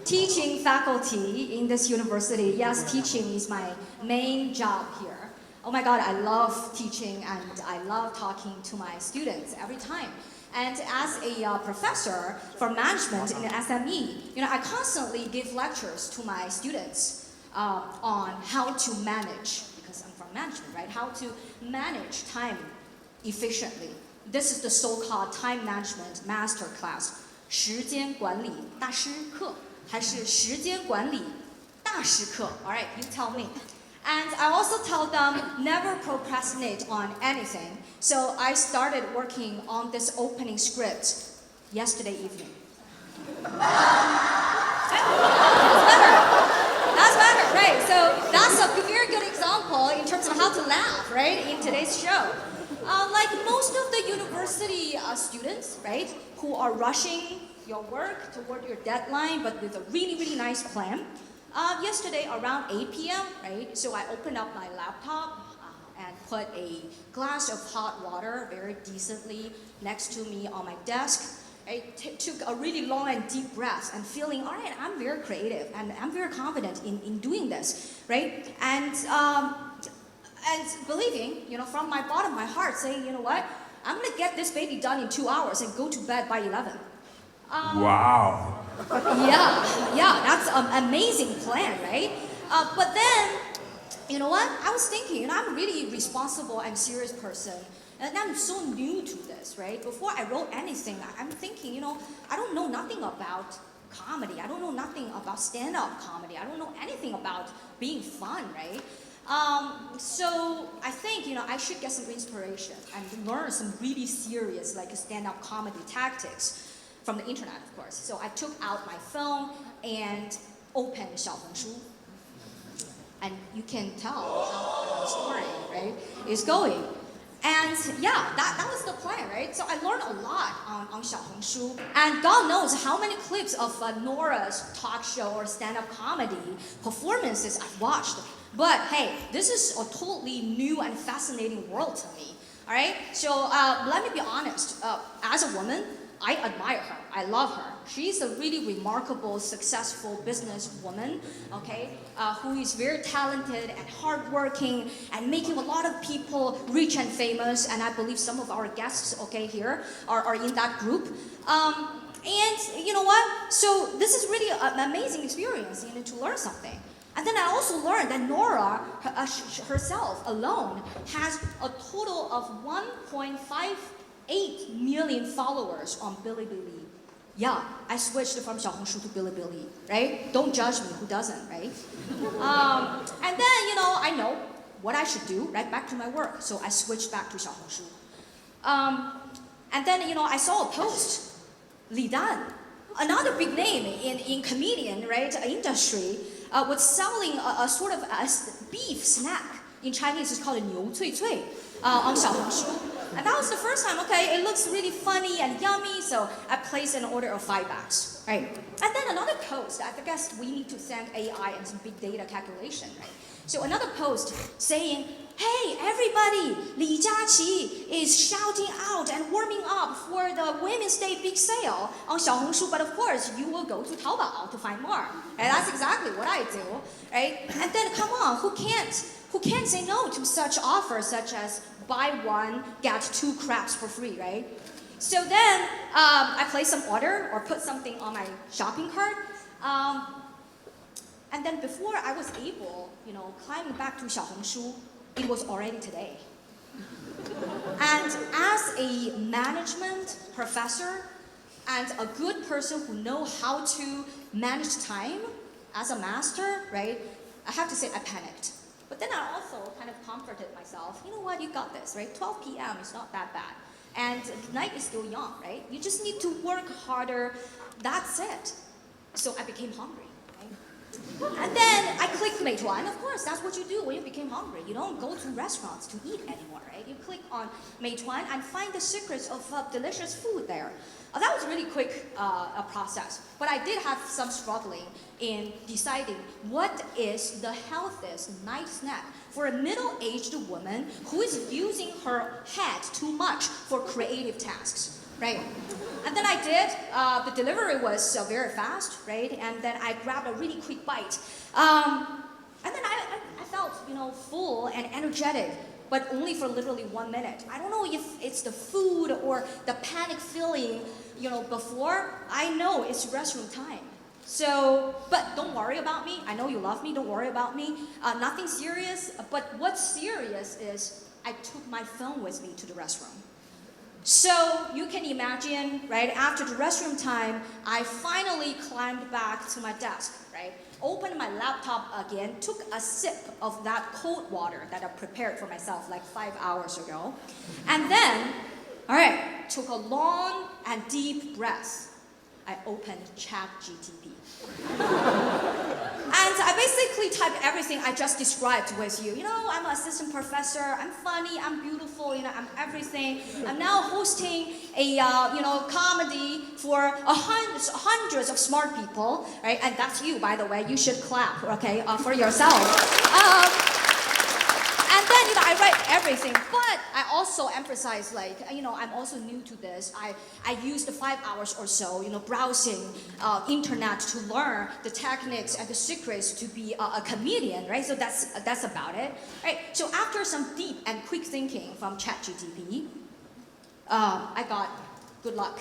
teaching faculty in this university. Yes, teaching is my main job here. Oh my God, I love teaching and I love talking to my students every time. And as a professor for management in the SME, I constantly give lectures to my students on how to manage, because I'm from management, right? How to manage time efficiently. This is the so-called time management master class. 时间管理大师课还是时间管理大师课? All right, you tell me. And I also tell them never procrastinate on anything. So I started working on this opening script yesterday evening. That's better, right? So that's a very good example in terms of how to laugh, right, in today's show. Like most of the university students, right, who are rushing your work toward your deadline, but with a really, really nice plan. Yesterday around 8 p.m., right, so I opened up my laptop and put a glass of hot water very decently next to me on my desk. I took a really long and deep breath and feeling, all right, I'm very creative and I'm very confident in doing this, right? And believing, from my bottom of my heart, saying, you know what, I'm gonna get this baby done in 2 hours and go to bed by 11. Wow. Yeah, that's an amazing plan, right? But then, you know what? I was thinking, I'm a really responsible and serious person, and I'm so new to this, right? Before I wrote anything, I'm thinking, I don't know nothing about comedy. I don't know nothing about stand-up comedy. I don't know anything about being fun, right? So I think, I should get some inspiration and learn some really serious, like stand-up comedy tactics from the internet, of course. So I took out my phone and opened 小红书. And you can tell how the story, right, is going. And yeah, that was the plan, right? So I learned a lot on 小红书. And God knows how many clips of Nora's talk show or stand-up comedy performances I've watched. But hey, this is a totally new and fascinating world to me. All right? So let me be honest. As a woman, I admire her. I love her. She's a really remarkable, successful businesswoman, okay, who is very talented and hardworking and making a lot of people rich and famous. And I believe some of our guests, okay, here are in that group. And you know what? So this is really an amazing experience, to learn something. And then I also learned that Nora herself alone has a total of 1.58 million followers on Bilibili. Yeah, I switched from 小红书 to Bilibili, right? Don't judge me, who doesn't, right? And then, I know what I should do, right? Back to my work. So I switched back to 小红书. And then, I saw a post, Li Dan, another big name in comedian, right, industry, was selling a sort of a beef snack. In Chinese, it's called 牛脆脆 on 小红书. And that was the first time, okay, it looks really funny and yummy, so I placed an order of 5 bags, right? And then another post, I guess we need to thank AI and some big data calculation, right? So another post saying, hey, everybody, Li Jiaqi is shouting out and warming up for the Women's Day big sale on 小红书, but of course, you will go to Taobao to find more. And that's exactly what I do, right? And then, come on, who can't say no to such offers such as buy one, get 2 crabs for free, right? So then I placed some order or put something on my shopping cart. And then before I was able, climbing back to 小红书, it was already today. And as a management professor and a good person who knows how to manage time as a master, right? I have to say I panicked. But then I also kind of comforted myself. You know what? You got this, right? 12 p.m. is not that bad. And the night is still young, right? You just need to work harder. That's it. So I became hungry. And then I clicked Meituan. Of course, that's what you do when you became hungry. You don't go to restaurants to eat anymore, right? You click on Meituan and find the secrets of delicious food there. That was really quick process. But I did have some struggling in deciding what is the healthiest night snack for a middle-aged woman who is using her head too much for creative tasks. right? And then I did. The delivery was very fast, right? And then I grabbed a really quick bite. And then I felt, full and energetic, but only for literally 1 minute. I don't know if it's the food or the panic feeling, before. I know it's restroom time. So, but don't worry about me. I know you love me. Don't worry about me. Nothing serious. But what's serious is I took my phone with me to the restroom. So you can imagine, right, after the restroom time, I finally climbed back to my desk, right? Opened my laptop again, took a sip of that cold water that I prepared for myself like 5 hours ago. And then, all right, took a long and deep breath. I opened ChatGPT. And I basically typed everything I just described with you. I'm an assistant professor, I'm funny, I'm beautiful, I'm everything. I'm now hosting a, comedy for hundreds of smart people, right? And that's you, by the way. You should clap, okay, for yourself. And then, I write everything, but I also emphasize, I'm also new to this. I used 5 hours or so, browsing internet to learn the techniques and the secrets to be a comedian, right? So that's about it, right? So after some deep and quick thinking from ChatGPT, I got good luck.